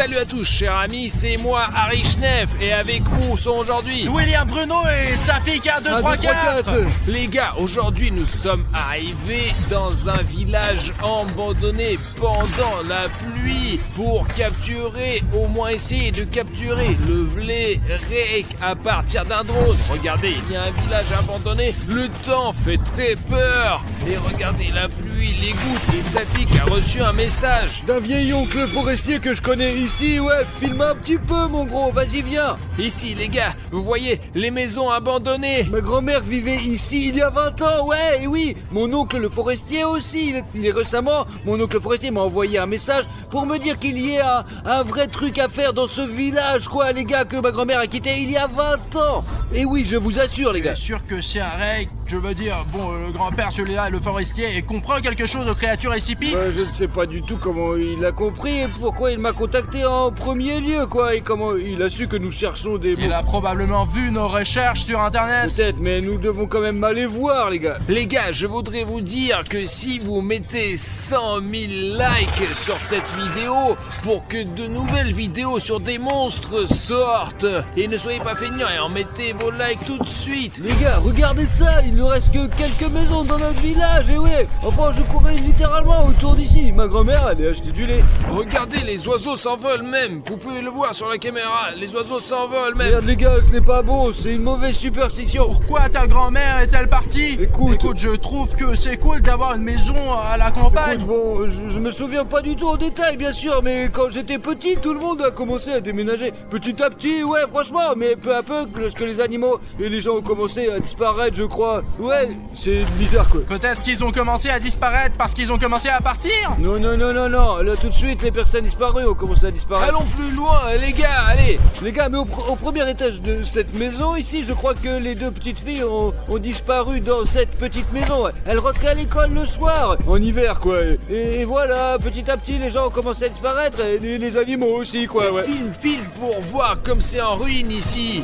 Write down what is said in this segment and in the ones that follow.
Salut à tous chers amis, c'est moi Harry Schneff et avec nous sont aujourd'hui William Bruno et sa fille K234. Les gars, aujourd'hui nous sommes arrivés dans un village abandonné pendant la pluie pour capturer, au moins essayer de capturer le Vlérek à partir d'un drone. Regardez, il y a un village abandonné, le temps fait très peur. Et regardez la pluie, les gouttes, et Safik a reçu un message d'un vieil oncle forestier que je connais ici. Ouais, filme un petit peu mon gros, vas-y viens. Ici les gars, vous voyez les maisons abandonnées. Ma grand-mère vivait ici il y a 20 ans, ouais, et oui. Mon oncle le forestier aussi, il est récemment, mon oncle forestier m'a envoyé un message pour me dire qu'il y a un vrai truc à faire dans ce village, quoi, les gars, que ma grand-mère a quitté il y a 20 ans. Et oui, je vous assure les gars. Je suis sûr que c'est un règle, je veux dire, bon, le grand-père celui-là, le forestier, et comprend quelque chose aux créatures SCP. Je ne sais pas du tout comment il a compris et pourquoi il m'a contacté en premier lieu, quoi, et comment il a su que nous cherchons des Il a probablement vu nos recherches sur internet. Peut-être, mais nous devons quand même aller voir, les gars. Les gars, je voudrais vous dire que si vous mettez 100 000 likes sur cette vidéo pour que de nouvelles vidéos sur des monstres sortent, et ne soyez pas feignants et en mettez vos likes tout de suite. Les gars, regardez ça, il ne reste que quelques maisons dans notre village, et ouais, enfin je courais littéralement autour d'ici. Ma grand-mère allait acheter du lait. Regardez, les oiseaux s'envolent même, vous pouvez le voir sur la caméra, les oiseaux s'envolent même. Merde les gars, ce n'est pas bon, c'est une mauvaise superstition. Pourquoi ta grand-mère est-elle partie? Écoute, je trouve que c'est cool d'avoir une maison à la campagne. Écoute, bon, je me souviens pas du tout en détail bien sûr, mais quand j'étais petit, tout le monde a commencé à déménager. Petit à petit, ouais, franchement, mais peu à peu, lorsque les animaux et les gens ont commencé à disparaître, je crois. Ouais, c'est bizarre quoi. Peut-être qu'ils ont commencé à disparaître parce qu'ils ont commencé à partir. Non, là tout de suite, les personnes disparues ont commencé à disparaître. Allons plus loin, les gars, allez. Les gars, mais au premier étage de cette maison ici, je crois que les deux petites filles ont disparu dans cette petite maison. Ouais. Elles rentraient à l'école le soir, en hiver quoi. Et voilà, petit à petit, les gens ont commencé à disparaître, et les animaux aussi quoi. Ouais. Filme pour voir comme c'est en ruine ici.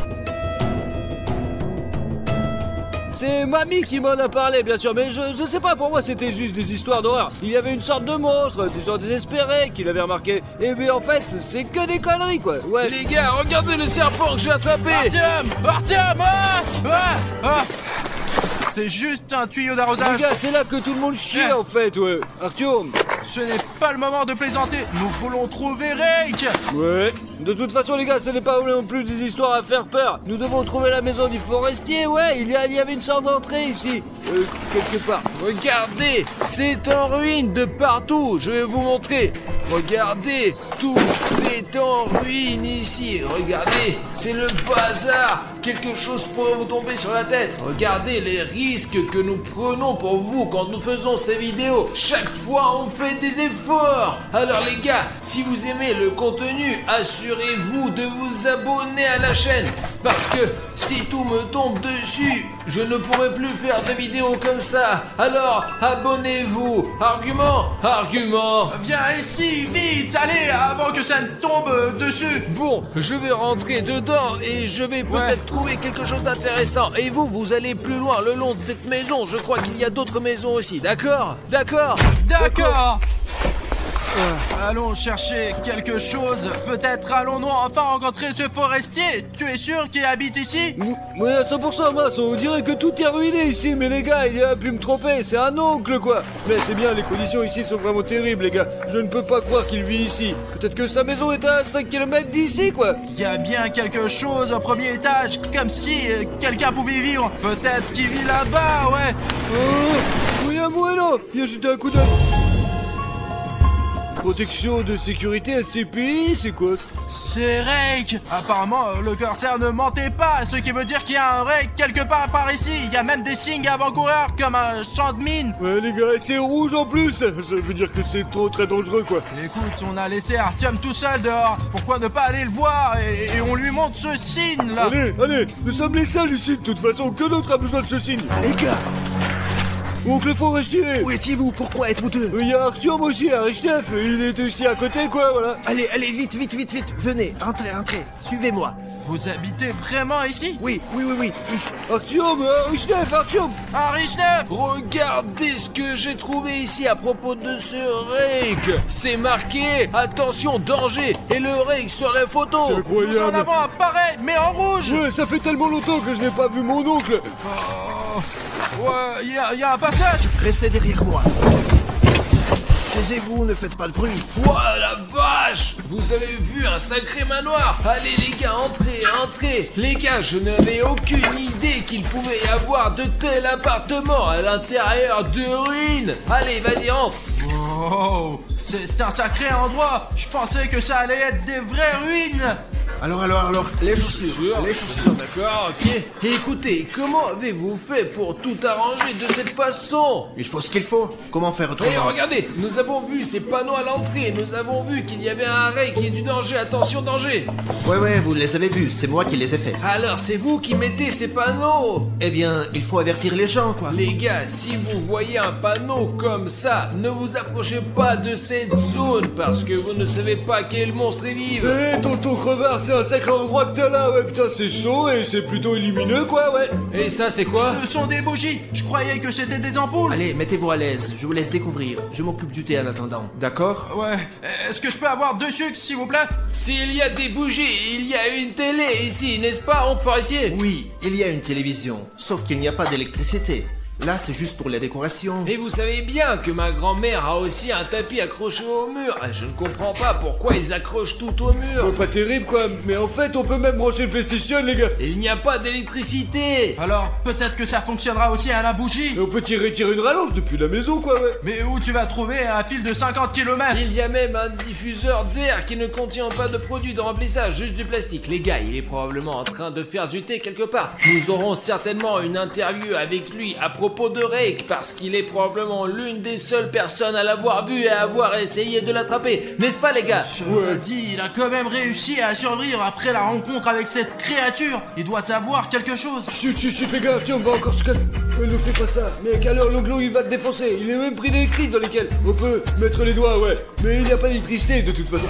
C'est mamie qui m'en a parlé bien sûr, mais je sais pas, pour moi c'était juste des histoires d'horreur. Il y avait une sorte de monstre, des gens désespérés qui l'avaient remarqué. Et bien en fait, c'est que des conneries quoi. Ouais. Les gars, regardez le serpent que j'ai attrapé. Artyom, c'est juste un tuyau d'arrosage. Les gars, c'est là que tout le monde chie en fait, ouais. Artyom, ce n'est pas le moment de plaisanter. Nous voulons trouver Rake. Ouais. De toute façon, les gars, ce n'est pas non plus des histoires à faire peur. Nous devons trouver la maison du forestier. Ouais, il y avait une sorte d'entrée ici, quelque part. Regardez, c'est en ruine de partout. Je vais vous montrer. Regardez, tout est en ruine ici. Regardez, c'est le bazar. Quelque chose pourrait vous tomber sur la tête. Regardez les risques que nous prenons pour vous quand nous faisons ces vidéos. Chaque fois, on fait des efforts. Alors les gars, si vous aimez le contenu, assurez-vous de vous abonner à la chaîne. Parce que si tout me tombe dessus, je ne pourrai plus faire de vidéos comme ça. Alors, abonnez-vous. Argument. Viens ici, vite, allez, avant que ça ne tombe dessus. Bon, je vais rentrer dedans et je vais peut-être trouver quelque chose d'intéressant. Et vous allez plus loin le long de cette maison. Je crois qu'il y a d'autres maisons aussi, d'accord. Allons chercher quelque chose. Peut-être allons-nous enfin rencontrer ce forestier. Tu es sûr qu'il habite ici? Oui, à 100%, Mas, on dirait que tout est ruiné ici. Mais les gars, il a pu me tromper, c'est un oncle quoi. Mais c'est bien, les conditions ici sont vraiment terribles les gars. Je ne peux pas croire qu'il vit ici. Peut-être que sa maison est à 5 km d'ici quoi. Il y a bien quelque chose au premier étage, comme si quelqu'un pouvait vivre. Peut-être qu'il vit là-bas, ouais. Oh, William Bueno, viens jeter un coup d'œil. Protection de sécurité SCPI, c'est quoi? C'est Rake. Apparemment, le corsaire ne mentait pas, ce qui veut dire qu'il y a un Rake quelque part par ici. Il y a même des signes avant-coureurs comme un champ de mine. Ouais les gars, c'est rouge en plus. Ça veut dire que c'est très dangereux quoi. Écoute, on a laissé Artyom tout seul dehors. Pourquoi ne pas aller le voir et on lui montre ce signe là? Allez, nous sommes les seuls ici de toute façon. Que d'autre a besoin de ce signe? Les gars, Oncle Forestier. Où étiez-vous? Pourquoi êtes-vous deux? Il y a Artyom aussi, Arichnef, il est aussi à côté, quoi, voilà. Allez, vite. Venez, entrez. Suivez-moi. Vous habitez vraiment ici? Oui. Artyom, Arichnef. Arichnef! Regardez ce que j'ai trouvé ici à propos de ce rake. C'est marqué attention danger et le rake sur la photo. C'est Nous en incroyable. avons un pareil, mais en rouge! Ouais, ça fait tellement longtemps que je n'ai pas vu mon oncle. Ouais, il y a un passage! Restez derrière moi. Taisez-vous, ne faites pas de bruit. Ouah la vache! Vous avez vu un sacré manoir? Allez les gars, entrez! Les gars, je n'avais aucune idée qu'il pouvait y avoir de tels appartements à l'intérieur de ruines! Allez, vas-y, entre! Oh, c'est un sacré endroit! Je pensais que ça allait être des vraies ruines! Alors, les chaussures. D'accord, ok. Et écoutez, comment avez-vous fait pour tout arranger de cette façon? Il faut ce qu'il faut. Comment faire Et autrement? regardez, nous avons vu ces panneaux à l'entrée, nous avons vu qu'il y avait un rake et du danger, attention danger! Ouais, vous les avez vus, c'est moi qui les ai faits. Alors c'est vous qui mettez ces panneaux! Eh bien, il faut avertir les gens, quoi. Les gars, si vous voyez un panneau comme ça, ne vous approchez pas de cette zone parce que vous ne savez pas quel monstre y vive. Eh, tonton Crevard, c'est un sacré endroit que t'as là, ouais, putain, c'est chaud et c'est plutôt lumineux, quoi, ouais. Et ça, c'est quoi? Ce sont des bougies! Je croyais que c'était des ampoules! Allez, mettez-vous à l'aise, je vous laisse découvrir. Je m'occupe du thé en attendant. D'accord? Ouais, est-ce que je peux avoir 2 sucres, s'il vous plaît? S'il y a des bougies, il y a une télé ici, n'est-ce pas, oncle Forestier? Oui, il y a une télévision, sauf qu'il n'y a pas d'électricité. Là, c'est juste pour la décoration. Et vous savez bien que ma grand-mère a aussi un tapis accroché au mur. Je ne comprends pas pourquoi ils accrochent tout au mur. Pas terrible, quoi, mais en fait, on peut même brancher le PlayStation, les gars. Il n'y a pas d'électricité. Alors, peut-être que ça fonctionnera aussi à la bougie! Et on peut tirer une rallonge depuis la maison, quoi, ouais. Mais où tu vas trouver un fil de 50 km? Il y a même un diffuseur d'air qui ne contient pas de produit de remplissage, juste du plastique. Les gars, il est probablement en train de faire du thé quelque part. Nous aurons certainement une interview avec lui à propos de Rake, parce qu'il est probablement l'une des seules personnes à l'avoir vu et à avoir essayé de l'attraper. N'est-ce pas, les gars? Ouais. Dit, il a quand même réussi à survivre après la rencontre avec cette créature. Il doit savoir quelque chose. Chut, fais gaffe, tiens, on va encore se casser. Ouais, ne fais pas ça. Mec, alors l'onglo, il va te défoncer. Il est même pris d'électrique dans lesquels on peut mettre les doigts, ouais. Mais il n'y a pas d'électricité, de toute façon.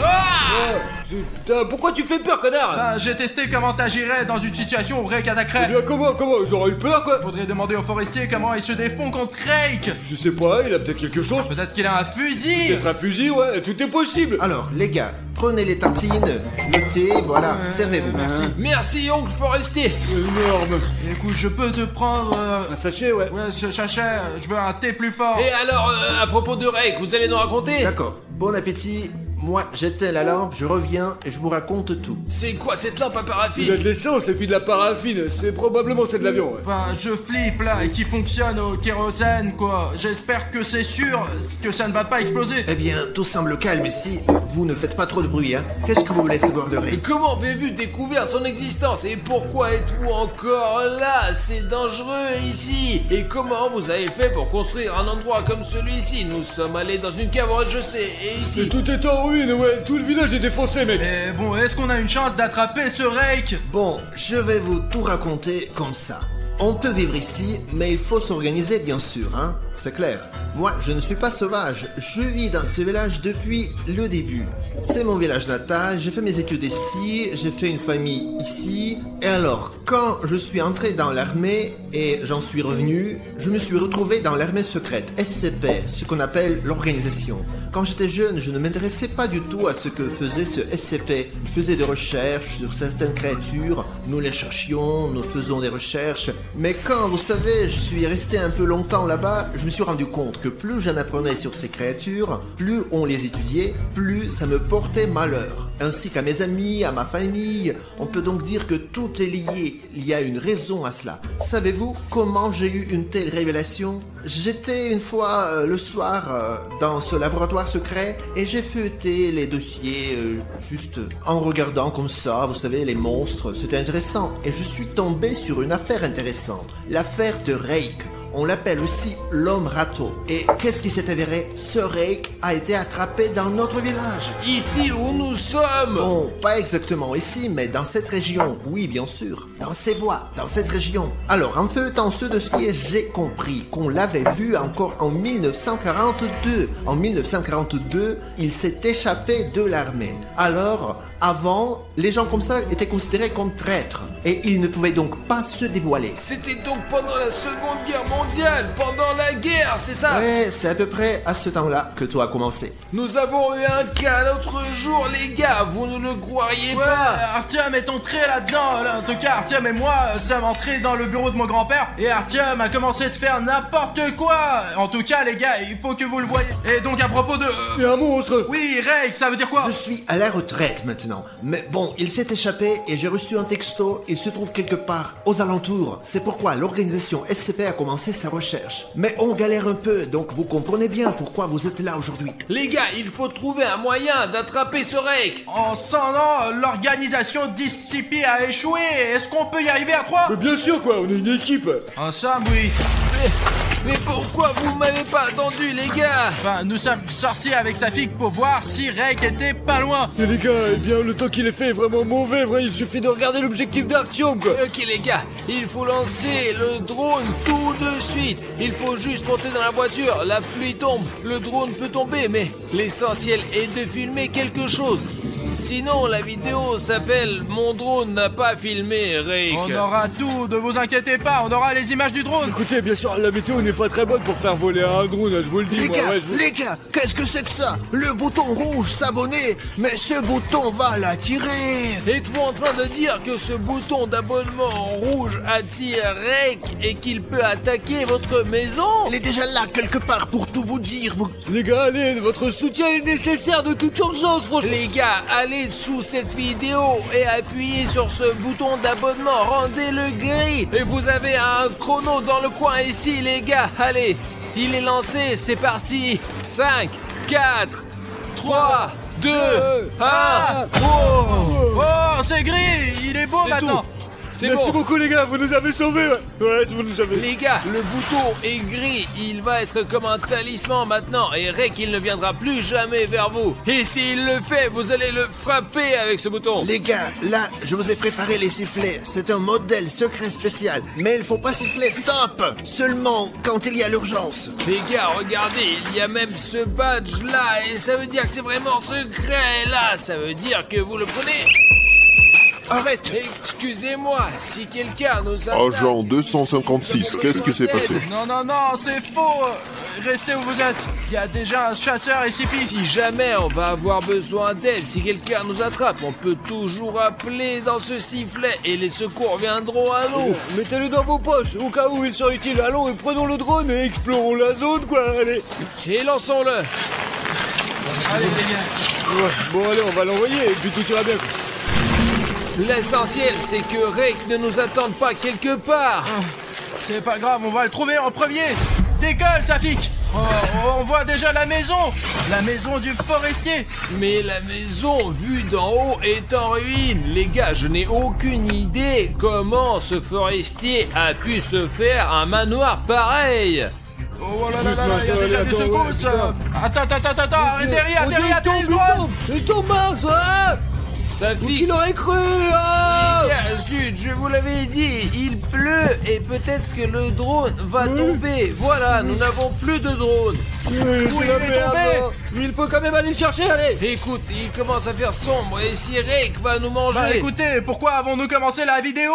Putain, pourquoi tu fais peur, connard? Bah, j'ai testé comment t'agirais dans une situation où Rake Eh attaquerait. bien, comment? J'aurais eu peur, quoi. Faudrait demander au forestier comment il se défend contre Rake. Je sais pas, il a peut-être quelque chose. Peut-être qu'il a un fusil. Peut-être un fusil, ouais, tout est possible. Alors, les gars, prenez les tartines, le thé, voilà, servez-vous. Merci, oncle Forestier. Énorme. Écoute, je peux te prendre... Un sachet, ouais. Ouais, ce sachet, je veux un thé plus fort. Et alors, à propos de Rake, vous allez nous raconter? D'accord, bon appétit. Moi, j'éteins la lampe, je reviens et je vous raconte tout. C'est quoi cette lampe à Il a paraffine? de l'essence et puis de la paraffine. C'est probablement c'est de l'avion, ouais. Enfin, je flippe là, et qui fonctionne au kérosène, quoi. J'espère que c'est sûr que ça ne va pas exploser. Eh bien, tout semble calme ici. Vous ne faites pas trop de bruit, hein. Qu'est-ce que vous voulez savoir de Rake? Comment avez-vous découvert son existence? Et pourquoi êtes-vous encore là? C'est dangereux ici. Et comment vous avez fait pour construire un endroit comme celui-ci? Nous sommes allés dans une cave au rez-de-chaussée. Et Et ici... tout est en ruine, ouais. Tout le village est défoncé, mec. Et bon, est-ce qu'on a une chance d'attraper ce Rake? Bon, je vais vous tout raconter comme ça. On peut vivre ici, mais il faut s'organiser bien sûr, hein. C'est clair. Moi, je ne suis pas sauvage. Je vis dans ce village depuis le début. C'est mon village natal, j'ai fait mes études ici, j'ai fait une famille ici. Et alors, quand je suis entré dans l'armée et j'en suis revenu, je me suis retrouvé dans l'armée secrète, SCP, ce qu'on appelle l'organisation. Quand j'étais jeune, je ne m'intéressais pas du tout à ce que faisait ce SCP. Il faisait des recherches sur certaines créatures, nous les cherchions, nous faisons des recherches. Mais quand, vous savez, je suis resté un peu longtemps là-bas, je me suis rendu compte que plus j'en apprenais sur ces créatures, plus on les étudiait, plus ça me portait malheur. Ainsi qu'à mes amis, à ma famille, on peut donc dire que tout est lié, il y a une raison à cela. Savez-vous comment j'ai eu une telle révélation? J'étais une fois le soir dans ce laboratoire secret et j'ai feuilleté les dossiers juste en regardant comme ça, vous savez, les monstres, c'était intéressant. Et je suis tombé sur une affaire intéressante, l'affaire de Rake. On l'appelle aussi l'homme râteau. Et qu'est-ce qui s'est avéré? Ce Rake a été attrapé dans notre village. Ici où nous sommes. Bon, pas exactement ici, mais dans cette région. Oui, bien sûr. Dans ces bois, dans cette région. Alors, en feuilletant ce dossier, j'ai compris qu'on l'avait vu encore en 1942. En 1942, il s'est échappé de l'armée. Alors, avant, les gens comme ça étaient considérés comme traîtres. Et ils ne pouvaient donc pas se dévoiler. C'était donc pendant la Seconde Guerre mondiale, pendant la guerre, c'est ça? Ouais, c'est à peu près à ce temps-là que tout a commencé. Nous avons eu un cas l'autre jour, les gars, vous ne le croiriez Ouais, pas. Artyom est entré là-dedans. En tout cas, Artyom et moi sommes entrés dans le bureau de mon grand-père et Artyom a commencé de faire n'importe quoi. En tout cas, les gars, il faut que vous le voyez. Et donc, à propos de... Il y a un monstre. Oui, Rake, ça veut dire quoi? Je suis à la retraite maintenant. Mais bon, il s'est échappé et j'ai reçu un texto. Il se trouve quelque part aux alentours. C'est pourquoi l'organisation SCP a commencé sa recherche. Mais on galère un peu, donc vous comprenez bien pourquoi vous êtes là aujourd'hui. Les gars, il faut trouver un moyen d'attraper ce Rake. En 100 ans, l'organisation d'SCP a échoué. Est-ce qu'on peut y arriver à 3? Mais bien sûr, quoi, on est une équipe. En somme, oui. Mais pourquoi vous m'avez pas attendu, les gars? Ben, nous sommes sortis avec sa fille pour voir si Rake était pas loin. Et les gars, eh bien, le temps qu'il est fait est vraiment mauvais, vrai. Il suffit de regarder l'objectif d'Artyom, quoi. Ok les gars, il faut lancer le drone tout de suite. Il faut juste monter dans la voiture, la pluie tombe, le drone peut tomber, mais l'essentiel est de filmer quelque chose. Sinon la vidéo s'appelle « Mon drone n'a pas filmé Rake ». On aura tout, ne vous inquiétez pas, on aura les images du drone. Écoutez, bien sûr, la météo n'est pas très bonne pour faire voler un drone, je vous le dis, moi. Ouais, Les gars, qu'est-ce que c'est que ça? Le bouton rouge, s'abonner. Mais ce bouton va l'attirer. Êtes-vous en train de dire que ce bouton d'abonnement rouge attire Rake et qu'il peut attaquer votre maison? Il est déjà là quelque part pour tout vous dire. Les gars, allez, votre soutien est nécessaire de toute urgence, franchement. Les gars, allez dessous cette vidéo et appuyez sur ce bouton d'abonnement, rendez-le gris. Et vous avez un chrono dans le coin ici, les gars. Allez, il est lancé, c'est parti. 5, 4, 3, 2, 1. Oh, c'est gris, il est beau C'est maintenant. tout. C'est Merci bon. beaucoup, les gars, vous nous avez sauvés. Ouais, vous nous avez. Les gars, le bouton est gris, il va être comme un talisman maintenant et Rake il ne viendra plus jamais vers vous. Et s'il le fait, vous allez le frapper avec ce bouton. Les gars, là, je vous ai préparé les sifflets. C'est un modèle secret spécial. Mais il faut pas siffler, stop! Seulement quand il y a l'urgence. Les gars, regardez, il y a même ce badge là et ça veut dire que c'est vraiment secret là. Ça veut dire que vous le prenez. Arrête! Excusez-moi, si quelqu'un nous attaque... Agent 256, qu'est-ce qui s'est passé? Non, non, non, c'est faux. Restez où vous êtes. Il y a déjà un chasseur SCP. Si jamais on va avoir besoin d'aide, si quelqu'un nous attrape, on peut toujours appeler dans ce sifflet et les secours viendront à nous. Mettez-le dans vos poches, au cas où il sera utile. Allons et prenons le drone et explorons la zone, quoi. Allez. Et lançons-le. Allez, les gars. Ouais, bon, allez, on va l'envoyer et puis tout ira bien. L'essentiel, c'est que Rake ne nous attende pas quelque part. C'est pas grave, on va le trouver en premier. Décolle, Safik. Oh, on voit déjà la maison du forestier. Mais la maison, vue d'en haut, est en ruine. Les gars, je n'ai aucune idée comment ce forestier a pu se faire un manoir pareil. Oh là là là là, il y a déjà des secousses. Attends, arrêtez rien, le drone. Il tombe, mince, hein. Safik, Il aurait cru, ah. zut, je vous l'avais dit, il pleut et peut-être que le drone va tomber. Voilà, nous n'avons plus de drone. Oui, Où c'est il la est merde, tombé. hein. Mais il peut quand même aller le chercher, allez. Écoute, il commence à faire sombre et si Rake va nous manger... Bah écoutez, pourquoi avons-nous commencé la vidéo?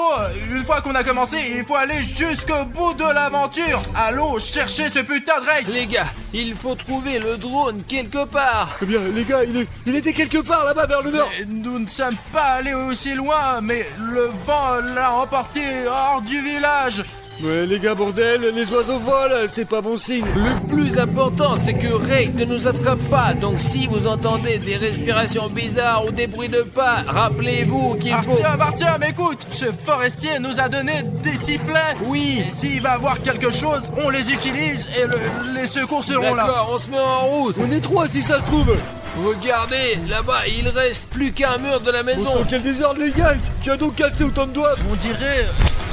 Une fois qu'on a commencé, il faut aller jusqu'au bout de l'aventure. Allons chercher ce putain de Rake. Les gars, il faut trouver le drone quelque part. Eh bien, les gars, il était quelque part là-bas vers le nord. Et nous ne sommes pas allés aussi loin, mais le vent l'a emporté hors du village. Ouais, les gars, bordel, les oiseaux volent, c'est pas bon signe. Le plus important, c'est que Rake ne nous attrape pas. Donc si vous entendez des respirations bizarres ou des bruits de pas, rappelez-vous qu'il faut... Artyom, écoute, ce forestier nous a donné des sifflets. Oui. Et s'il va voir quelque chose, on les utilise et les secours seront là. D'accord, on se met en route. On est trois si ça se trouve. Regardez, là-bas, il reste plus qu'un mur de la On maison. sent quel désordre, les gars. Tu as donc cassé autant de doigts. On dirait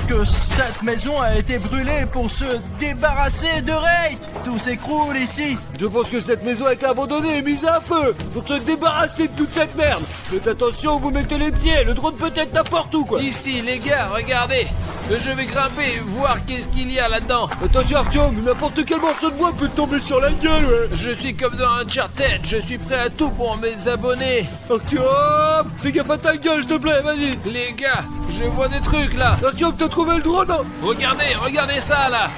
que cette maison a été brûlée pour se débarrasser de Rake. Tout s'écroule ici. Je pense que cette maison a été abandonnée et mise à feu pour se débarrasser de toute cette merde. Faites attention où vous mettez les pieds, le drone peut être n'importe où quoi. Ici, les gars, regardez. Je vais grimper et voir qu'est-ce qu'il y a là-dedans. Attention Artyom, n'importe quel morceau de bois peut te tomber sur la gueule, ouais. Je suis comme dans Uncharted, je suis prêt à tout pour mes abonnés. Artyom, fais gaffe à ta gueule, s'il te plaît, vas-y. Les gars, je vois des trucs là. Artyom, t'as trouvé le drone, hein? Regardez ça là.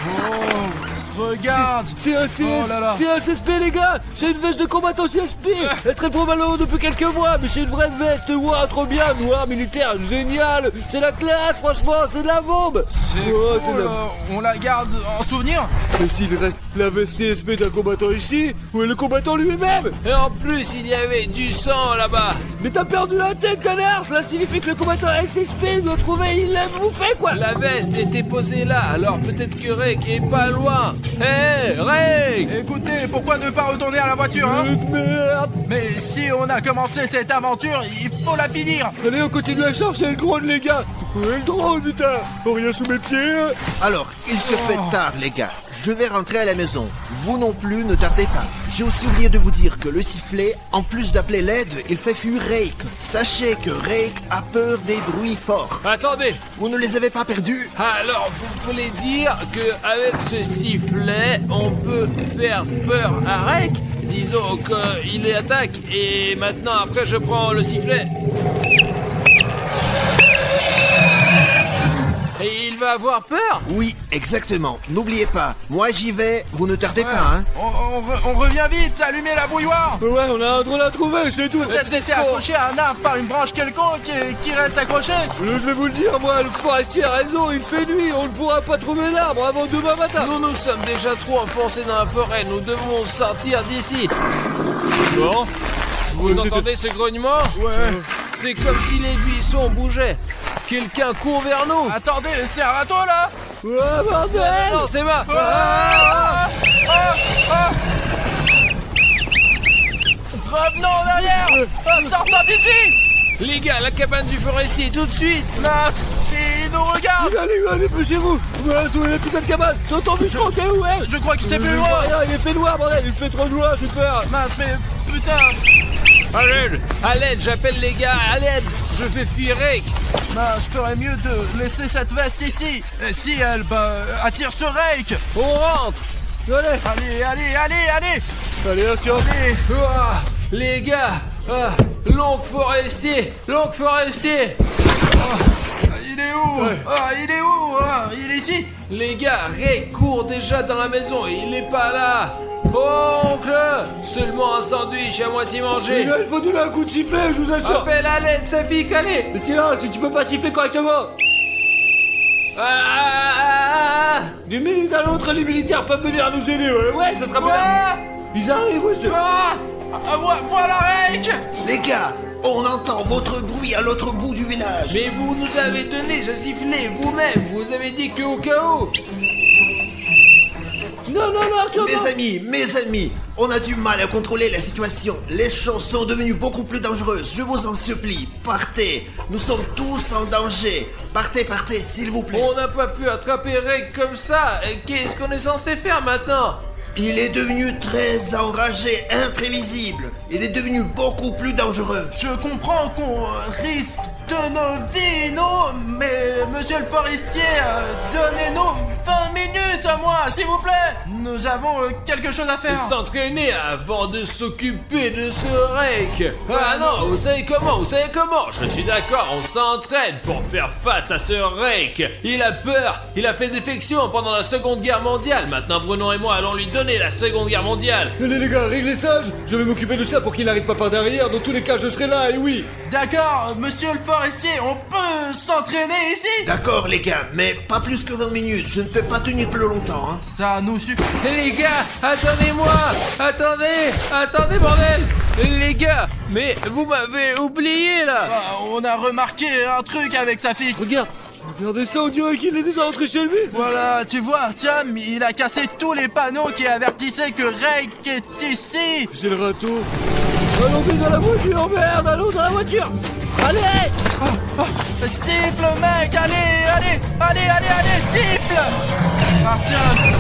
Oh, regarde. C'est un Oh là là. C'est un CSP les gars. C'est une veste de combattant CSP. Elle est très probablement depuis quelques mois, mais c'est une vraie veste. Waouh, trop bien, noir, militaire, génial. C'est la classe, franchement, c'est de la bombe. C'est Oh, cool, c'est la- on la garde en souvenir. Mais s'il reste la veste CSP d'un combattant ici, où est le combattant lui-même? Et en plus, il y avait du sang là-bas. Mais t'as perdu la tête, connard. Cela signifie que le combattant SSP doit trouver, il l'a bouffé quoi. La veste était posée là, alors peut-être que Rake est pas loin. Hé, Rake! Écoutez, pourquoi ne pas retourner à la voiture, hein? Merde. Mais si on a commencé cette aventure, il faut la finir. Allez, on continue à chercher le drone les gars. Où est le drone putain? Oh, rien sous mes pieds. Alors, il se fait tard, les gars. Je vais rentrer à la maison. Vous non plus, ne tardez pas. J'ai aussi oublié de vous dire que le sifflet, en plus d'appeler l'aide, il fait fuir Rake. Sachez que Rake a peur des bruits forts. Attendez, Vous ne les avez pas perdus? alors vous voulez dire qu'avec ce sifflet, on peut faire peur à Rake? Disons qu'il attaque et maintenant après je prends le sifflet. Et il va avoir peur? Oui, exactement. N'oubliez pas, moi j'y vais, vous ne tardez pas, hein. On revient vite, allumez la bouilloire. Ouais, on a un drone à trouver, c'est tout. Peut-être laisser accrocher à un arbre par une branche quelconque qui reste accrochée. Je vais vous le dire, moi, le forestier a raison, il fait nuit, on ne pourra pas trouver l'arbre avant demain matin. Nous sommes déjà trop enfoncés dans la forêt, nous devons sortir d'ici. Bon, vous entendez ce grognement? Ouais. C'est comme si les buissons bougeaient. Quelqu'un court vers nous. Attendez, c'est un râteau là. Ouais, bordel. Non, c'est moi. Revenons en arrière. Sortons d'ici. Les gars, la cabane du forestier, tout de suite. Mince, il nous regarde. Allez, dépêchez-vous. Voilà, où est la putain de cabane? Tonton Bûcheron, t'es où, hein? Je crois que c'est plus Je loin. vois rien, il est fait noir, bordel, il fait trop noir, j'ai peur. Mince, mais putain. À l'aide, j'appelle les gars, à l'aide. Je fais fuir Rake. Je ferais mieux de laisser cette veste ici. Et si elle, attire ce Rake. On rentre. Allez. Allez, Artyom. Allez. Ouah, les gars, l'oncle forestier. Il est où? Il est ici. Les gars, Rake court déjà dans la maison et il n'est pas là. Oncle, seulement un sandwich à moitié Les mangé. gars, il faut donner un coup de sifflet, je vous assure. Appelle à l'aide, Safik, allez. Mais sinon, si tu peux pas siffler correctement. D'une minute à l'autre, les militaires peuvent venir nous aider, ouais, ça sera bien. Ils arrivent, ouais, Voilà Rake. Les gars, on entend votre bruit à l'autre bout du village. Mais vous nous avez donné ce sifflet vous-même. Vous avez dit qu'au cas où. Non, Artyom, non. Mes amis, on a du mal à contrôler la situation. Les choses sont devenues beaucoup plus dangereuses. Je vous en supplie, partez. Nous sommes tous en danger. Partez, s'il vous plaît. On n'a pas pu attraper Rake comme ça. Et qu'est-ce qu'on est censé faire maintenant? Il est devenu très enragé, imprévisible. Il est devenu beaucoup plus dangereux. Je comprends qu'on risque de nos vies, non? Mais monsieur le forestier, donnez-nous 20 minutes à moi, s'il vous plaît. Nous avons quelque chose à faire. S'entraîner avant de s'occuper de ce Rake. Ah non, vous savez comment? Je suis d'accord, on s'entraîne pour faire face à ce Rake. Il a peur, il a fait défection pendant la Seconde Guerre mondiale. Maintenant Bruno et moi allons lui donner la Seconde Guerre mondiale. Allez les gars, réglez ça, je vais m'occuper de ça pour qu'il n'arrive pas par derrière. Dans tous les cas, je serai là, et oui. D'accord, monsieur le forestier, on peut s'entraîner ici? D'accord les gars, mais pas plus que 20 minutes. Je ne peux pas tenir plus longtemps, hein. Ça nous suffit. Les gars, attendez-moi. Attendez bordel. Les gars, mais vous m'avez oublié là. On a remarqué un truc avec sa fille. Regardez ça, on dirait qu'il est déjà rentré chez lui. Voilà, tu vois, Artyom, il a cassé tous les panneaux qui avertissaient que Rake est ici. C'est le râteau. Allons vite dans la voiture, merde, allons dans la voiture. Allez. Siffle, mec, allez, siffle. Artyom.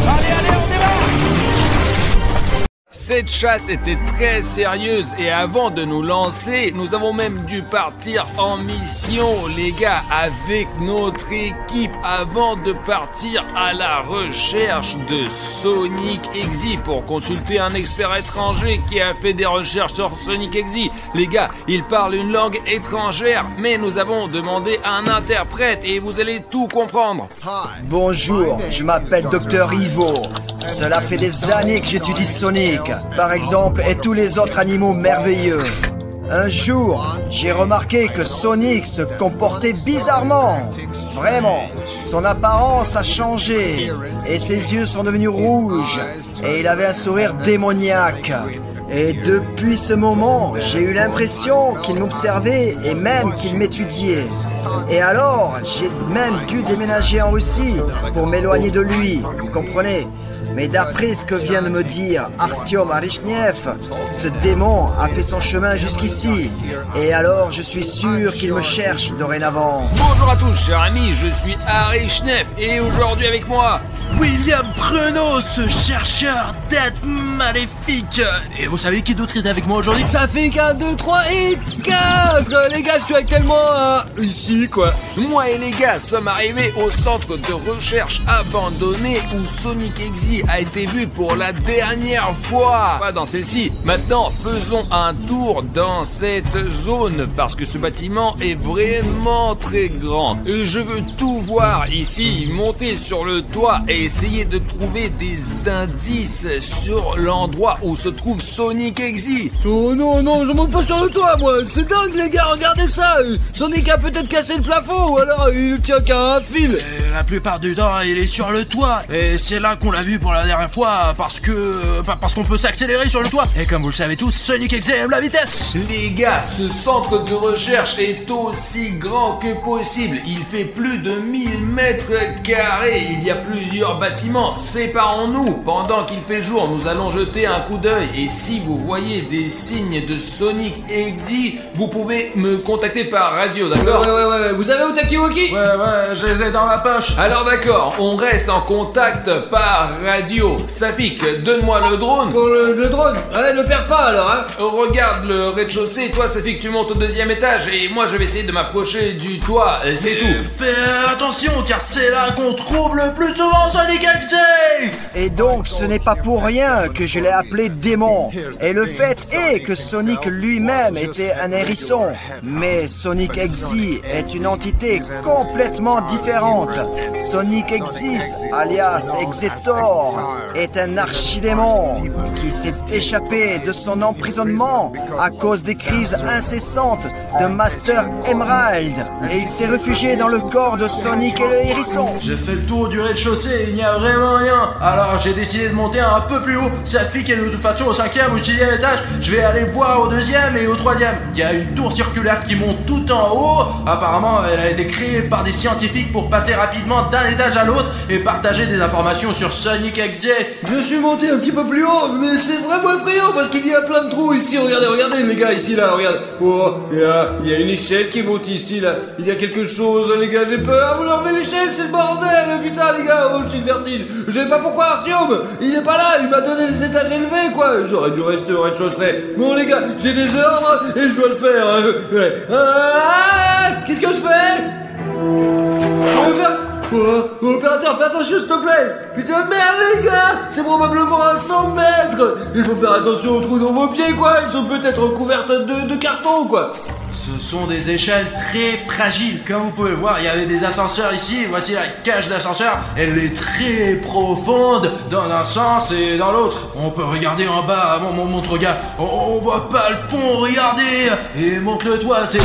Allez, on démarre. Cette chasse était très sérieuse et avant de nous lancer, nous avons même dû partir en mission, les gars, avec notre équipe avant de partir à la recherche de Sonic Exe pour consulter un expert étranger qui a fait des recherches sur Sonic Exe. Les gars, il parle une langue étrangère, mais nous avons demandé un interprète et vous allez tout comprendre. Bonjour, je m'appelle Dr Ivo. Cela fait des années que j'étudie Sonic, par exemple, et tous les autres animaux merveilleux. Un jour, j'ai remarqué que Sonic se comportait bizarrement. Vraiment, son apparence a changé et ses yeux sont devenus rouges et il avait un sourire démoniaque. Et depuis ce moment, j'ai eu l'impression qu'il m'observait et même qu'il m'étudiait. Et alors, j'ai même dû déménager en Russie pour m'éloigner de lui, vous comprenez ? Mais d'après ce que vient de me dire Artyom Arishnev, ce démon a fait son chemin jusqu'ici. Et alors, je suis sûr qu'il me cherche dorénavant. Bonjour à tous, chers amis, je suis Arishnev et aujourd'hui avec moi... William Pruno, ce chercheur d'être maléfique. Et vous savez qui d'autre est avec moi aujourd'hui? Ça fait qu'un, 2, 3 et 4. Les gars, je suis actuellement ici, quoi. Moi et les gars sommes arrivés au centre de recherche abandonné où Sonic Exe a été vu pour la dernière fois. Pas dans celle-ci. Maintenant, faisons un tour dans cette zone parce que ce bâtiment est vraiment très grand. Je veux tout voir ici, monter sur le toit et essayer de trouver des indices sur l'endroit où se trouve Sonic Exe. Oh non, je monte pas sur le toit, moi. C'est dingue, les gars, regardez ça. Sonic a peut-être cassé le plafond ou alors il tient qu'à un fil. Et la plupart du temps, il est sur le toit. Et c'est là qu'on l'a vu pour la dernière fois parce qu'on peut s'accélérer sur le toit. Et comme vous le savez tous, Sonic Exe aime la vitesse. Les gars, ce centre de recherche est aussi grand que possible. Il fait plus de 1000 mètres carrés. Il y a plusieurs bâtiments. Séparons-nous. Pendant qu'il fait jour, nous allons jeter un coup d'œil. Et si vous voyez des signes de Sonic Exe, vous pouvez me contacter par radio, d'accord? Ouais. Vous avez vos Takiwoki? Ouais, je les ai dans ma poche. Alors d'accord, on reste en contact par radio. Safik, donne-moi le drone. Pour le drone? Ouais, ne perds pas alors, hein. Regarde le rez-de-chaussée. Toi, Safik, tu montes au 2e étage. Et moi, je vais essayer de m'approcher du toit. C'est tout. Fais attention, car c'est là qu'on trouve le plus souvent Sonic Exe. Et donc, ce n'est pas pour rien que je l'ai appelé démon. Et le fait est que Sonic lui-même était un hérisson. Mais Sonic Exe est une entité complètement différente. Sonic Exe, alias Exetor, est un archidémon qui s'est échappé de son emprisonnement à cause des crises incessantes de Master Emerald. Et il s'est réfugié dans le corps de Sonic et le hérisson. J'ai fait le tour du rez-de-chaussée, il n'y a vraiment rien. Alors j'ai décidé de monter un peu plus haut. Safik est de toute façon au 5e ou 6e étage. Je vais aller voir au 2e et au 3e. Il y a une tour circulaire qui monte tout en haut. Apparemment elle a été créée par des scientifiques pour passer rapidement d'un étage à l'autre et partager des informations sur Sonic Exe. Je suis monté un petit peu plus haut, mais c'est vraiment effrayant parce qu'il y a plein de trous ici. Regardez les gars, ici là, regarde. Oh, il y a une échelle qui monte ici là. Il y a quelque chose, les gars, j'ai peur. Vous enlevez l'échelle, c'est le bordel, putain les gars. Oh, j'ai le vertige. Je sais pas pourquoi Artyom, il est pas là, il m'a donné les étages élevés quoi. J'aurais dû rester au rez-de-chaussée. Bon les gars, j'ai des ordres et je dois le faire. Qu'est-ce que je fais? Je vais faire... Oh, opérateur, fais attention s'il te plaît. Putain de merde les gars, c'est probablement à 100 mètres. Il faut faire attention aux trous dans vos pieds quoi. Ils sont peut-être recouvertes de carton quoi. Ce sont des échelles très fragiles. Comme vous pouvez le voir, il y avait des ascenseurs ici. Voici la cage d'ascenseur. Elle est très profonde dans un sens et dans l'autre. On peut regarder en bas. Montre au gars. On voit pas le fond, regardez. Et monte le toit, c'est...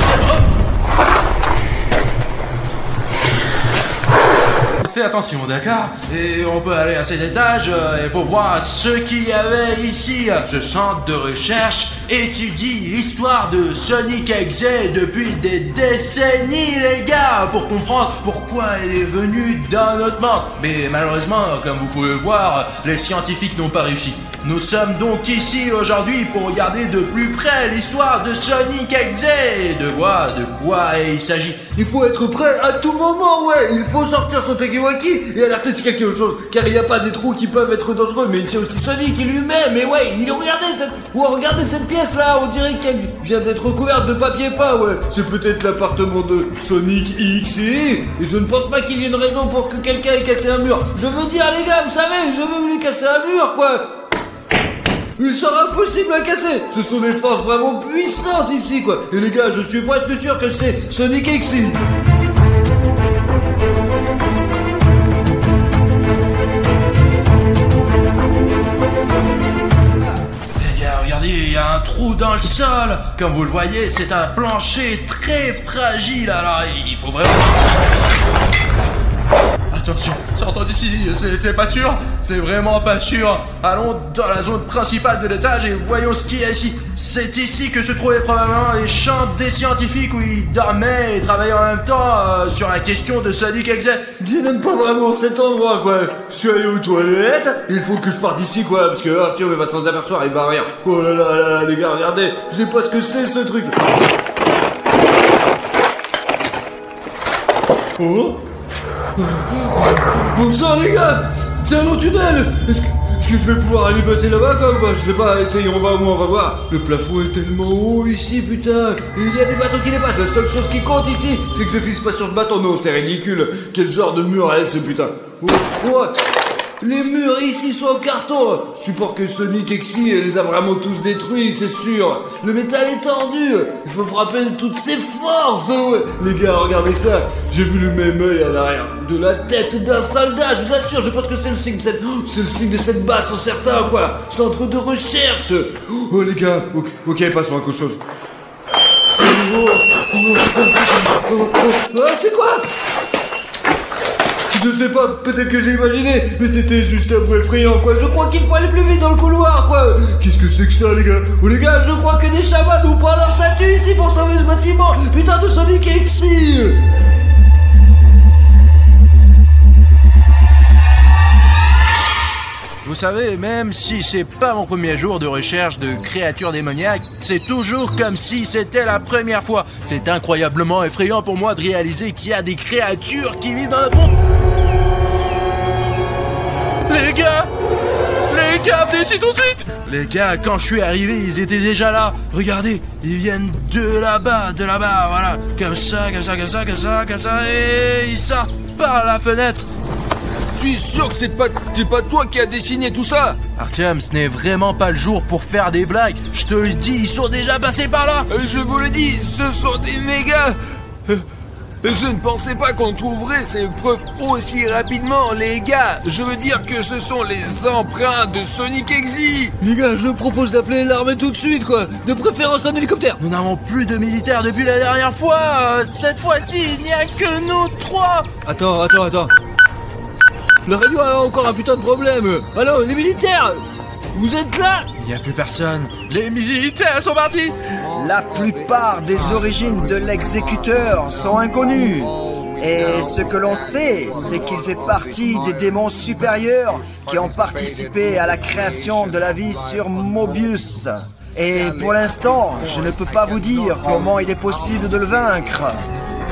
Fais attention, d'accord? Et on peut aller à cet étage et pour voir ce qu'il y avait ici. Ce centre de recherche étudie l'histoire de Sonic Exe depuis des décennies, les gars, pour comprendre pourquoi elle est venue dans notre monde. Mais malheureusement, comme vous pouvez le voir, les scientifiques n'ont pas réussi. Nous sommes donc ici aujourd'hui pour regarder de plus près l'histoire de Sonic X et de voir de quoi il s'agit. Il faut être prêt à tout moment, ouais. Il faut sortir son Takiwaki et alerter si quelque chose. Car il n'y a pas des trous qui peuvent être dangereux, mais c'est aussi Sonic lui-même. Mais ouais, regardez cette pièce là. On dirait qu'elle vient d'être recouverte de papier peint, ouais. C'est peut-être l'appartement de Sonic X et je ne pense pas qu'il y ait une raison pour que quelqu'un ait cassé un mur. Je veux dire, les gars, vous savez, je veux voulais casser un mur, quoi. Il sera impossible à casser. Ce sont des forces vraiment puissantes ici, quoi. Et les gars, je suis presque sûr que c'est Sonic X. Les gars, regardez, il y a un trou dans le sol. Comme vous le voyez, c'est un plancher très fragile. Alors, il faut vraiment... Attention, sortons d'ici, c'est pas sûr, c'est vraiment pas sûr. Allons dans la zone principale de l'étage et voyons ce qu'il y a ici. C'est ici que se trouvaient probablement les chambres des scientifiques où ils dormaient et travaillaient en même temps sur la question de Sonic X. Je n'aime pas vraiment cet endroit, quoi. Je suis allé aux toilettes, il faut que je parte d'ici, quoi, parce que Arthur va s'en apercevoir, il va rien. Oh là là là, les gars, regardez, je sais pas ce que c'est ce truc. Oh, bon sang, les gars, c'est un long tunnel. Est-ce que je vais pouvoir aller passer là-bas, quoi, ou pas? Je sais pas, essayons, on va voir. Le plafond est tellement haut ici, putain. Il y a des bateaux qui dépassent. La seule chose qui compte ici, c'est que je fixe pas sur ce bateau. Non, c'est ridicule. Quel genre de mur est ce, putain? Oh. Les murs ici sont en carton. Je suppose que Sonic X les a vraiment tous détruits, c'est sûr. Le métal est tordu. Il faut frapper de toutes ses forces, ouais. Les gars, regardez ça. J'ai vu le même œil à l'arrière de la tête d'un soldat, je vous assure. Je pense que c'est le signe de cette... c'est le signe de cette base, en certain, quoi. Centre de recherche. Oh, les gars. Ok, passons à quelque chose. C'est quoi? Je sais pas, peut-être que j'ai imaginé, mais c'était juste un peu effrayant, quoi. Je crois qu'il faut aller plus vite dans le couloir, quoi. Qu'est-ce que c'est que ça, les gars? Oh, les gars, je crois que des chamans nous prennent leur statut ici pour sauver ce bâtiment. Putain de Sonic X. Vous savez, même si c'est pas mon premier jour de recherche de créatures démoniaques, c'est toujours comme si c'était la première fois. C'est incroyablement effrayant pour moi de réaliser qu'il y a des créatures qui vivent dans notre monde. Les gars, venez ici tout de suite. Les gars, quand je suis arrivé, ils étaient déjà là. Regardez, ils viennent de là-bas, voilà. Comme ça, et ils sortent par la fenêtre. Tu es sûr que c'est pas toi qui as dessiné tout ça? Artyom, ce n'est vraiment pas le jour pour faire des blagues. Je te le dis, ils sont déjà passés par là. Je vous le dis, ce sont des méga... Je ne pensais pas qu'on trouverait ces preuves aussi rapidement, les gars. Je veux dire que ce sont les empreintes de Sonic X. Les gars, je propose d'appeler l'armée tout de suite, quoi. De préférence un hélicoptère. Nous n'avons plus de militaires depuis la dernière fois. Cette fois-ci, il n'y a que nous trois. Attends. La radio a encore un putain de problème. Allô, les militaires, vous êtes là? Il n'y a plus personne. Les militaires sont partis. La plupart des origines de l'exécuteur sont inconnues. Et ce que l'on sait, c'est qu'il fait partie des démons supérieurs qui ont participé à la création de la vie sur Mobius. Et pour l'instant, je ne peux pas vous dire comment il est possible de le vaincre.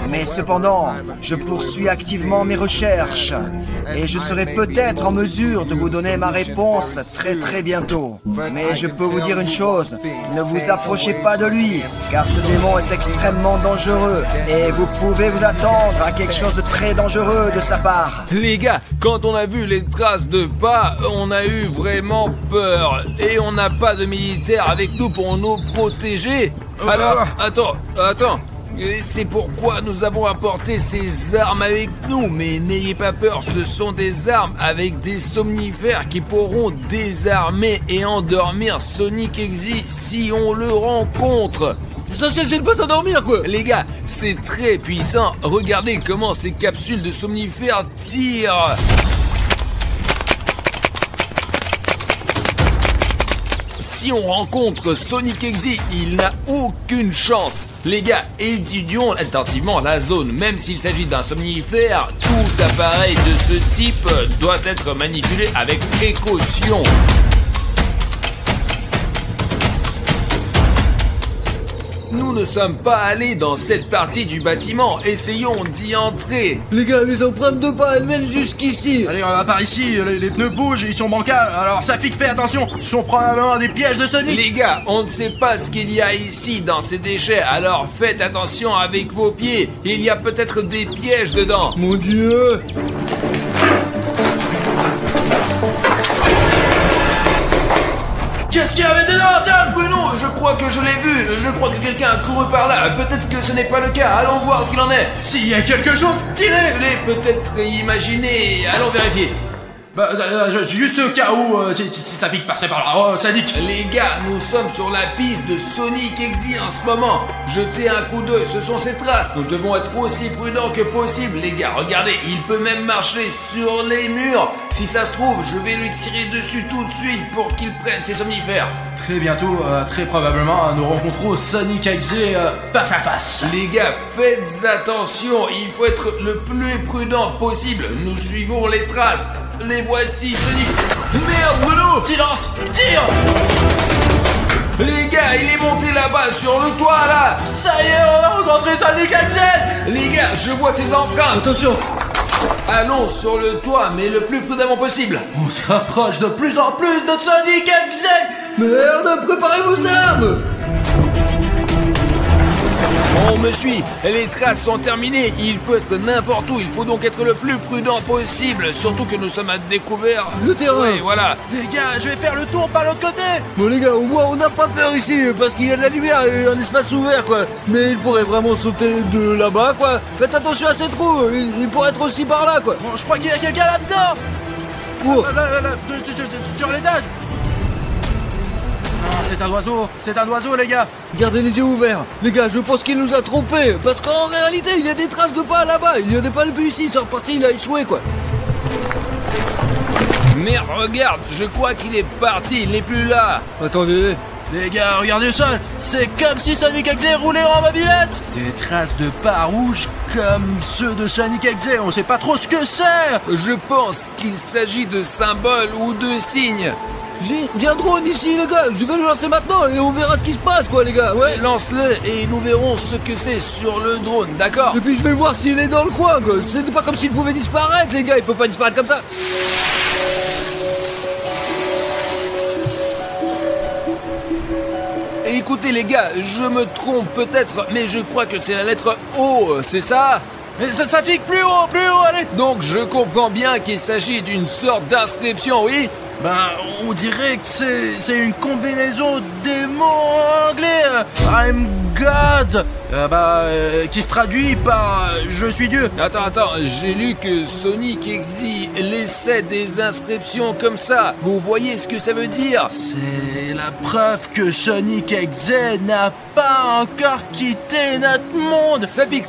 Mais cependant, je poursuis activement mes recherches et je serai peut-être en mesure de vous donner ma réponse très bientôt. Mais je peux vous dire une chose, ne vous approchez pas de lui, car ce démon est extrêmement dangereux et vous pouvez vous attendre à quelque chose de très dangereux de sa part. Les gars, quand on a vu les traces de pas, on a eu vraiment peur et on n'a pas de militaires avec nous pour nous protéger. Alors, attends. C'est pourquoi nous avons apporté ces armes avec nous, mais n'ayez pas peur, ce sont des armes avec des somnifères qui pourront désarmer et endormir Sonic X si on le rencontre. L'essentiel, c'est de pas s'endormir, quoi. Les gars, c'est très puissant, regardez comment ces capsules de somnifères tirent. Si on rencontre Sonic X, il n'a aucune chance. Les gars, étudions attentivement la zone. Même s'il s'agit d'un somnifère, tout appareil de ce type doit être manipulé avec précaution. Nous ne sommes pas allés dans cette partie du bâtiment. Essayons d'y entrer. Les gars, les empreintes de pas, elles mènent jusqu'ici. Allez, on va par ici, les pneus bougent, ils sont bancals. Alors Safik, fais attention, ce sont probablement des pièges de Sonic. Les gars, on ne sait pas ce qu'il y a ici dans ces déchets, alors faites attention avec vos pieds. Il y a peut-être des pièges dedans. Mon Dieu. Qu'est-ce qu'il y avait dedans, tiens? Bruno, je crois que je l'ai vu. Je crois que quelqu'un a couru par là. Peut-être que ce n'est pas le cas. Allons voir ce qu'il en est. S'il y a quelque chose, tirez. Je l'ai peut-être imaginé. Allons vérifier. Bah, juste au cas où, si Safik passerait par là. Oh, sadique. Les gars, nous sommes sur la piste de Sonic Exi en ce moment. Jetez un coup d'œil, ce sont ses traces. Nous devons être aussi prudents que possible. Les gars, regardez, il peut même marcher sur les murs. Si ça se trouve, je vais lui tirer dessus tout de suite pour qu'il prenne ses somnifères. Très bientôt, très probablement, nous rencontrons Sonic Exe face à face. Les gars, faites attention, il faut être le plus prudent possible. Nous suivons les traces. Les voici, Sonic. Merde, Bruno! Silence! Tire! Les gars, il est monté là-bas, sur le toit, là! Ça y est, on a rencontré Sonic Exe! Les gars, je vois ses empreintes! Attention. Allons sur le toit, mais le plus prudemment possible. On se rapproche de plus en plus de Sonic Exe! Merde, préparez vos armes. On me suit, les traces sont terminées, il peut être n'importe où, il faut donc être le plus prudent possible, surtout que nous sommes à découvert. Le terrain. Oui, voilà. Les gars, je vais faire le tour par l'autre côté! Bon les gars, au moins on n'a pas peur ici, parce qu'il y a de la lumière et un espace ouvert quoi. Mais il pourrait vraiment sauter de là-bas quoi. Faites attention à ces trous, il pourrait être aussi par là quoi. Bon, je crois qu'il y a quelqu'un là-dedans! Oh. Là, sur l'étage! Ah, c'est un oiseau les gars! Gardez les yeux ouverts. Les gars, je pense qu'il nous a trompés. Parce qu'en réalité, il y a des traces de pas là-bas. Il n'y en a pas le but ici, il est reparti, il a échoué quoi. Mais regarde, je crois qu'il est parti, il n'est plus là. Attendez. Les gars, regardez le sol! C'est comme si Sonic Exe roulait en mobilette! Des traces de pas rouges comme ceux de Sonic Exe, on sait pas trop ce que c'est! Je pense qu'il s'agit de symboles ou de signes. J'ai un drone ici les gars, je vais le lancer maintenant et on verra ce qui se passe quoi les gars, ouais. Lance-le et nous verrons ce que c'est sur le drone, d'accord? Et puis je vais voir s'il est dans le coin quoi, c'est pas comme s'il pouvait disparaître les gars, il peut pas disparaître comme ça. Écoutez les gars, je me trompe peut-être, mais je crois que c'est la lettre O, c'est ça? Mais ça fique plus haut, allez! Donc je comprends bien qu'il s'agit d'une sorte d'inscription, oui? Ben, on dirait que c'est une combinaison des mots anglais. I'm God, qui se traduit par je suis Dieu. Attends, j'ai lu que Sonic Exe laissait des inscriptions comme ça. Vous voyez ce que ça veut dire? C'est la preuve que Sonic Exe n'a pas encore quitté notre monde. Ça pique,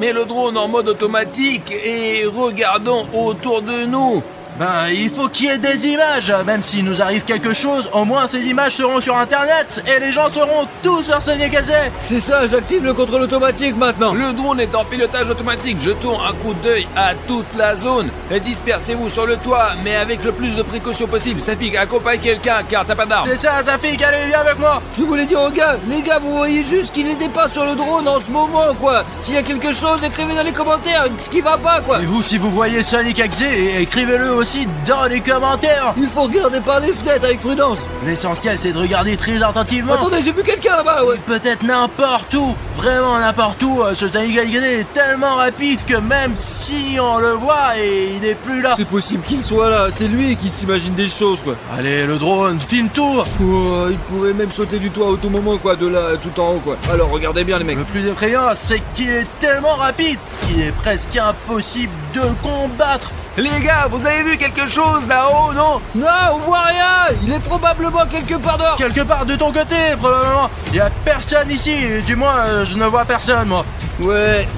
mets le drone en mode automatique et regardons autour de nous. Ben, il faut qu'il y ait des images. Même s'il nous arrive quelque chose, au moins ces images seront sur internet et les gens seront tous sur Sonic Exe. C'est ça, j'active le contrôle automatique maintenant. Le drone est en pilotage automatique. Jetons un coup d'œil à toute la zone. Et dispersez-vous sur le toit, mais avec le plus de précautions possible. Safik, accompagne quelqu'un car t'as pas d'arme. C'est ça, Safik, allez, viens avec moi. Je voulais dire aux gars, les gars, vous voyez juste qu'il n'était pas sur le drone en ce moment quoi. S'il y a quelque chose, écrivez dans les commentaires ce qui va pas quoi. Et vous, si vous voyez Sonic Exe, écrivez-le aussi dans les commentaires. Il faut regarder par les fenêtres avec prudence. L'essentiel c'est de regarder très attentivement. Attendez, j'ai vu quelqu'un là-bas, ouais. Peut-être n'importe où, vraiment n'importe où. Ce Sonic Exe est tellement rapide que même si on le voit et il n'est plus là. C'est possible qu'il soit là, c'est lui qui s'imagine des choses quoi. Allez, le drone, filme tout. Oh, il pourrait même sauter du toit à tout moment quoi, de là tout en haut quoi. Alors regardez bien les mecs. Le plus effrayant c'est qu'il est tellement rapide qu'il est presque impossible de le combattre. Les gars, vous avez vu quelque chose là-haut, non? Non, on voit rien. Il est probablement quelque part dehors. Quelque part de ton côté, probablement. Il y a personne ici, du moins je ne vois personne moi. Ouais.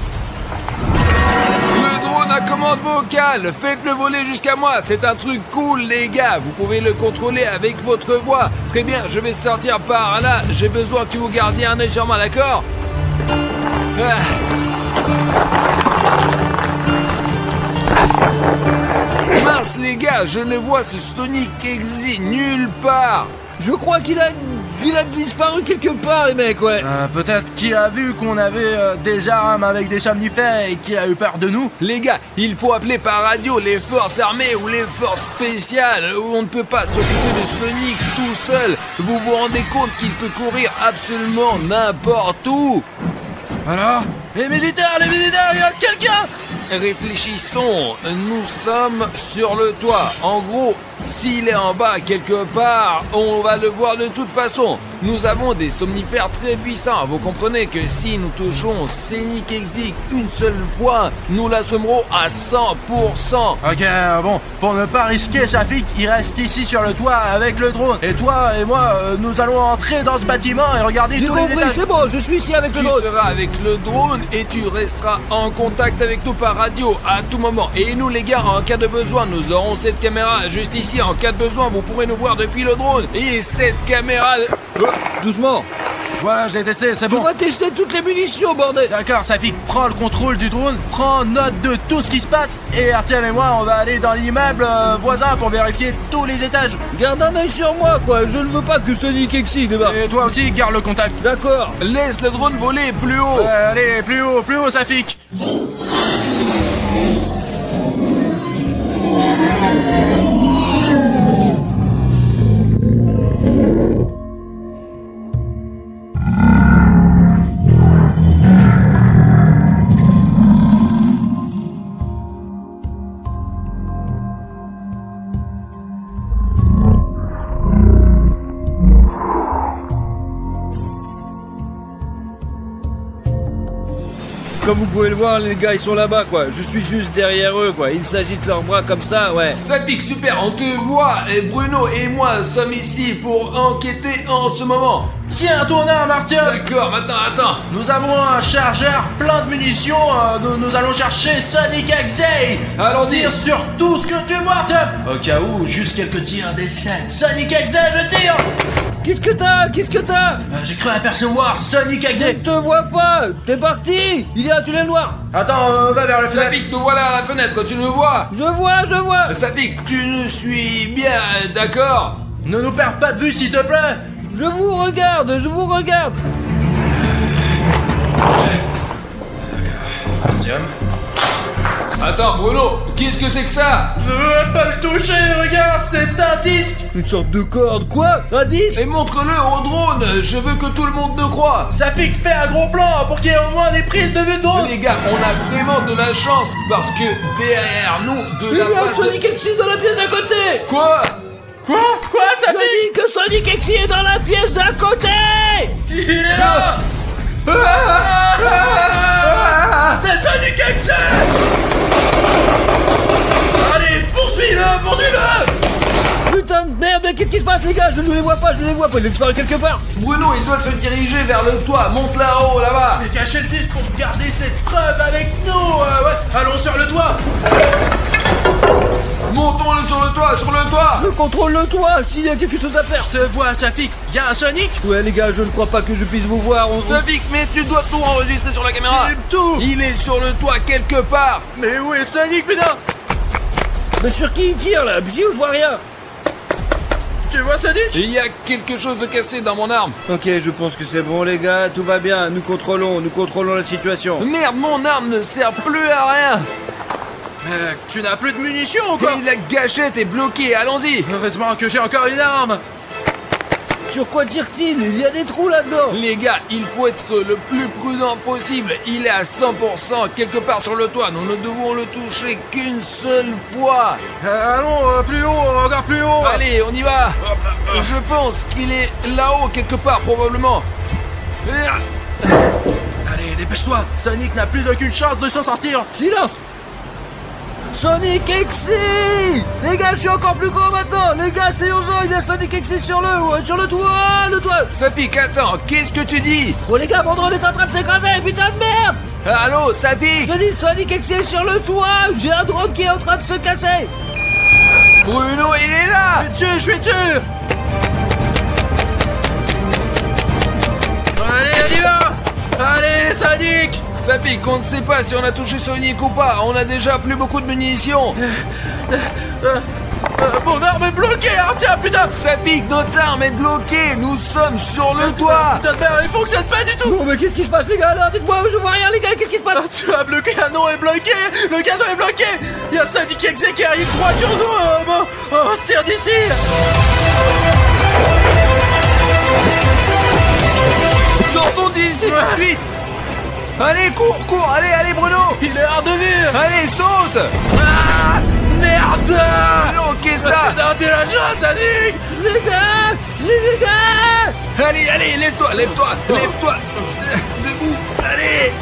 Le drone à commande vocale, faites-le voler jusqu'à moi, c'est un truc cool les gars, vous pouvez le contrôler avec votre voix. Très bien, je vais sortir par là, j'ai besoin que vous gardiez un œil sur moi, d'accord? Mince les gars, je ne vois ce Sonic Exe nulle part. Je crois qu'il a Il a disparu quelque part, les mecs, ouais. Peut-être qu'il a vu qu'on avait des armes avec des somnifères et qu'il a eu peur de nous. Les gars, il faut appeler par radio les forces armées ou les forces spéciales. On ne peut pas s'occuper de Sonic tout seul. Vous vous rendez compte qu'il peut courir absolument n'importe où? Alors, les militaires, il y a quelqu'un! Réfléchissons, nous sommes sur le toit. En gros, s'il est en bas quelque part, on va le voir de toute façon. Nous avons des somnifères très puissants. Vous comprenez que si nous touchons Sonic Exit une seule fois, nous l'assommerons à 100%. Ok, bon, pour ne pas risquer Safik, il reste ici sur le toit avec le drone. Et toi et moi, nous allons entrer dans ce bâtiment et regarder J'ai tous les compris, détails. c'est bon, je suis ici avec le Tu drone. seras avec le drone et tu resteras en contact avec nous par radio à tout moment. Et nous les gars, en cas de besoin, nous aurons cette caméra juste ici. En cas de besoin, vous pourrez nous voir depuis le drone. Et cette caméra... Doucement. Voilà, je l'ai testé, c'est On bon. va tester toutes les munitions, bordel. D'accord, Safik, prends le contrôle du drone, prends note de tout ce qui se passe et Artyom et moi, on va aller dans l'immeuble voisin pour vérifier tous les étages. Garde un œil sur moi, quoi. Je ne veux pas que Sonic Exit débarque. Et toi aussi, garde le contact. D'accord. Laisse le drone voler plus haut. Allez, plus haut, Safik. Comme vous pouvez le voir, les gars, ils sont là-bas, quoi. Je suis juste derrière eux, quoi. Ils s'agitent leurs bras comme ça, ouais. Safik, super, on te voit. Et Bruno et moi sommes ici pour enquêter en ce moment. Tiens ton arme, Artyom. D'accord, maintenant, attends. Nous avons un chargeur plein de munitions, nous allons chercher Sonic Exit. Allons-y. Tire sur tout ce que tu vois, Artyom. Au cas où, juste quelques tirs d'essai. Sonic Exit, je tire. Qu'est-ce que t'as J'ai cru apercevoir Sonic Je Exit. te vois pas. T'es parti. Il y a un tunnel noir. Attends, va vers le fenêtre. Safik, nous voilà à la fenêtre, tu nous vois? Je vois. Safik, tu nous suis bien, d'accord? Ne nous perds pas de vue, s'il te plaît. Je vous regarde. Artyom. Attends, Bruno, qu'est-ce que c'est que ça? Ne veux pas le toucher, regarde, c'est un disque. Une sorte de corde, quoi? Un disque? Et montre-le au drone, je veux que tout le monde te croie. Safik fait un gros plan pour qu'il y ait au moins des prises de vue de drone. Les gars, on a vraiment de la chance parce que derrière nous, de Il y la a un face de- Sonic Exit dans la pièce d'à côté. Quoi? Quoi, Je Safik? dis que Sonic Exit est dans la pièce d'à côté. Il est là. C'est Sonic Exit. Allez, poursuis-le. Putain de merde, mais qu'est-ce qui se passe, les gars? Je ne les vois pas. Il a disparu quelque part. Bruno, il doit se diriger vers le toit, monte là-haut, là-bas. J'ai caché le disque pour garder cette preuve avec nous. Ouais, allons sur le toit. Montons-le sur le toit. Je contrôle le toit. S'il y a quelque chose à faire. Je te vois, Safik. Y a un Sonic. Ouais, les gars, je ne crois pas que je puisse vous voir. Safik, mais tu dois tout enregistrer sur la caméra. Filme tout. Il est sur le toit quelque part. Mais où est Sonic, putain? Mais sur qui il tire, là? Puis je vois rien. Tu vois Sonic? Il y a quelque chose de cassé dans mon arme. Ok, je pense que c'est bon, les gars. Tout va bien. Nous contrôlons la situation. Merde, mon arme ne sert plus à rien. Tu n'as plus de munitions encore. Et la gâchette est bloquée, allons-y. Heureusement que j'ai encore une arme. Sur quoi tire-t-il? Il y a des trous là-dedans. Les gars, il faut être le plus prudent possible. Il est à 100% quelque part sur le toit. Nous ne devons le toucher qu'une seule fois. Allons, plus haut, encore plus haut. Allez, on y va. Je pense qu'il est là-haut quelque part, probablement. Allez, dépêche-toi. Sonic n'a plus aucune chance de s'en sortir. Silence. Sonic Exit. Les gars, je suis encore plus gros maintenant. Les gars, c'est urgent. Il y a Sonic Exit sur le toit. Safik, attends, qu'est-ce que tu dis? Oh les gars, mon drone est en train de s'écraser. Putain de merde. Allô, Safik? Je dis Sonic Exit sur le toit. J'ai un drone qui est en train de se casser. Bruno, il est là. Je suis dessus. Allez, on y va. Allez, Sonic. Safik, on ne sait pas si on a touché Sonic ou pas. On a déjà plus beaucoup de munitions. Mon arme est bloquée, hein, tiens, putain. Ça pique, notre arme est bloquée. Nous sommes sur le toit. Putain de merde, il fonctionne pas du tout. Non, mais qu'est-ce qui se passe, les gars, là? Dites-moi, je vois rien, les gars, qu'est-ce qui se passe? Le canon est bloqué. Le canon est bloqué. Il y a un syndic exé qui arrive droit sur nous. On se tire d'ici. Sortons d'ici tout de suite. Allez, cours, allez, Bruno. Il est hors de vue. Allez, saute. Ah, merde. Non, qu'est-ce que t'as? T'es la chance, syndic. Les gars. Allez, lève-toi. Debout, allez.